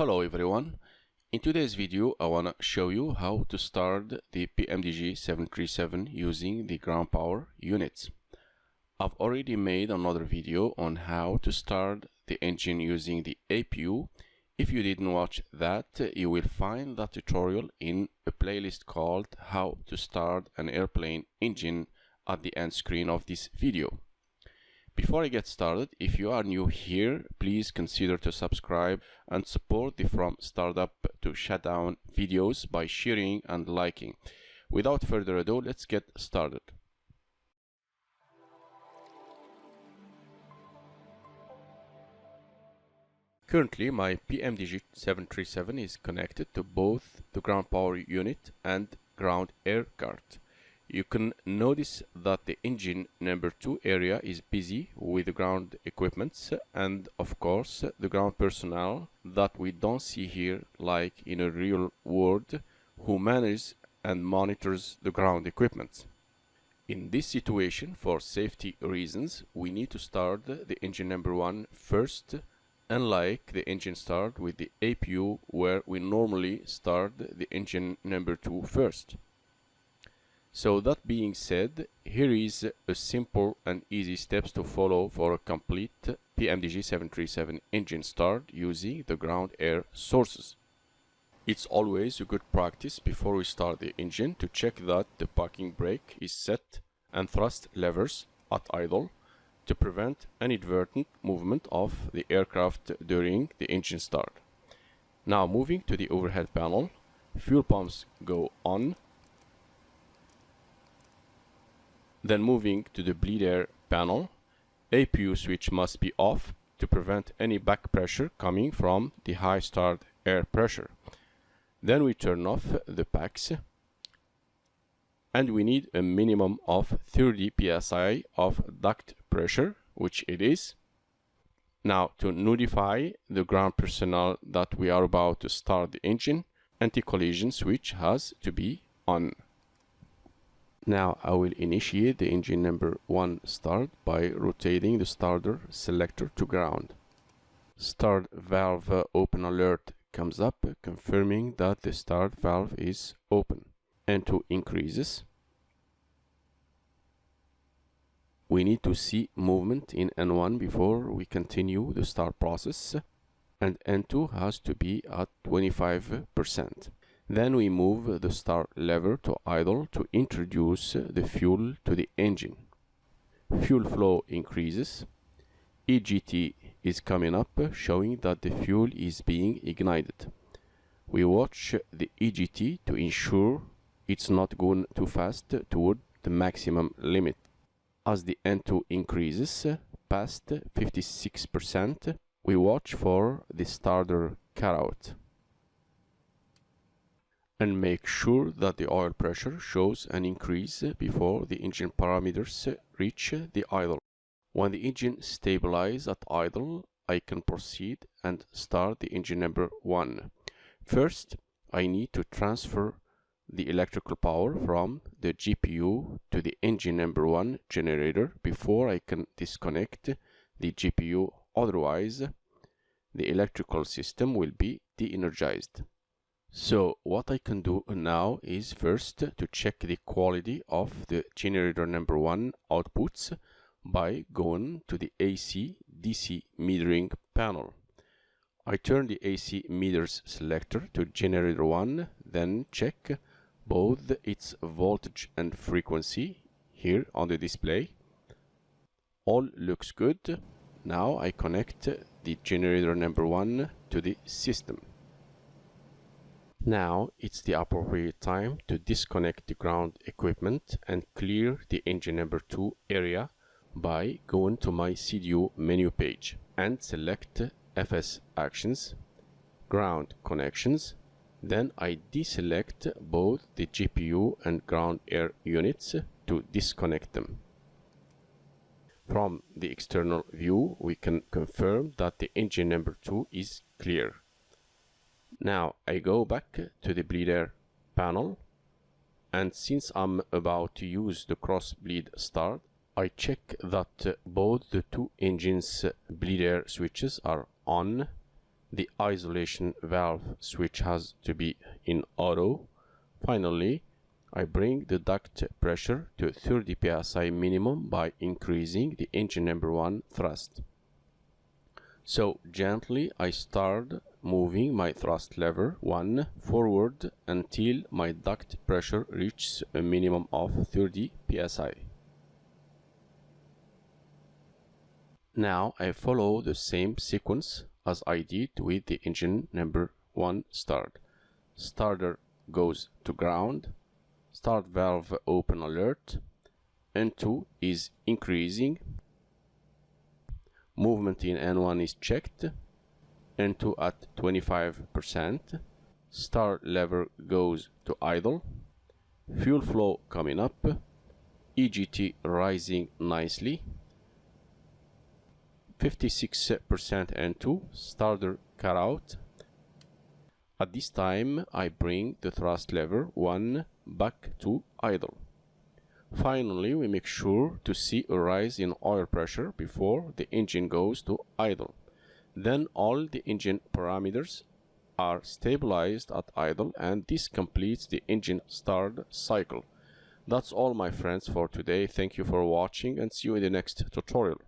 Hello everyone. In today's video I want to show you how to start the PMDG 737 using the ground power units. I've already made another video on how to start the engine using the APU. If you didn't watch that, you will find that tutorial in a playlist called How to Start an Airplane Engine at the end screen of this video. Before I get started, if you are new here, please consider to subscribe and support the From Startup to Shutdown videos by sharing and liking. Without further ado, let's get started. Currently, my PMDG 737 is connected to both the ground power unit and ground air cart. You can notice that the engine number 2 area is busy with the ground equipments and of course the ground personnel that we don't see here like in a real world who manages and monitors the ground equipment. In this situation, for safety reasons, we need to start the engine number 1 first, unlike the engine start with the APU where we normally start the engine number 2 first. So that being said, here is a simple and easy steps to follow for a complete PMDG 737 engine start using the ground air sources. It's always a good practice before we start the engine to check that the parking brake is set and thrust levers at idle to prevent inadvertent movement of the aircraft during the engine start. Now moving to the overhead panel, fuel pumps go on. Then moving to the bleed air panel, APU switch must be off to prevent any back pressure coming from the high start air pressure. Then we turn off the packs and we need a minimum of 30 psi of duct pressure, which it is. Now to notify the ground personnel that we are about to start the engine, anti-collision switch has to be on. Now I will initiate the engine number 1 start by rotating the starter selector to ground. Start valve open alert comes up, confirming that the start valve is open. N2 increases. We need to see movement in N1 before we continue the start process, and N2 has to be at 25%. Then we move the start lever to idle to introduce the fuel to the engine. Fuel flow increases. EGT is coming up, showing that the fuel is being ignited. We watch the EGT to ensure it's not going too fast toward the maximum limit. As the N2 increases past 56%, we watch for the starter cutout and make sure that the oil pressure shows an increase before the engine parameters reach the idle. When the engine stabilizes at idle, I can proceed and start the engine number 1. First, I need to transfer the electrical power from the GPU to the engine number 1 generator before I can disconnect the GPU, otherwise the electrical system will be de-energized. So what I can do now is first to check the quality of the generator number 1 outputs by going to the AC DC metering panel. I turn the AC meters selector to generator 1, then check both its voltage and frequency here on the display. All looks good. Now I connect the generator number 1 to the system. Now it's the appropriate time to disconnect the ground equipment and clear the engine number 2 area by going to my CDU menu page and select FS Actions, Ground Connections. Then I deselect both the GPU and ground air units to disconnect them. From the external view, we can confirm that the engine number 2 is clear. Now I go back to the bleed air panel, and since I'm about to use the cross bleed start, I check that both the two engines bleed air switches are on The isolation valve switch has to be in auto. Finally, I bring the duct pressure to 30 psi minimum by increasing the engine number 1 thrust. So gently I start moving my thrust lever 1 forward until my duct pressure reaches a minimum of 30 psi. Now I follow the same sequence as I did with the engine number 1 start. Starter goes to ground, start valve open alert, N2 is increasing, movement in N1 is checked, N2 at 25%, start lever goes to idle, fuel flow coming up, EGT rising nicely, 56% N2, starter cut out. At this time I bring the thrust lever 1 back to idle. Finally, we make sure to see a rise in oil pressure before the engine goes to idle. Then all the engine parameters are stabilized at idle, and this completes the engine start cycle. That's all, my friends, for today. Thank you for watching, and see you in the next tutorial.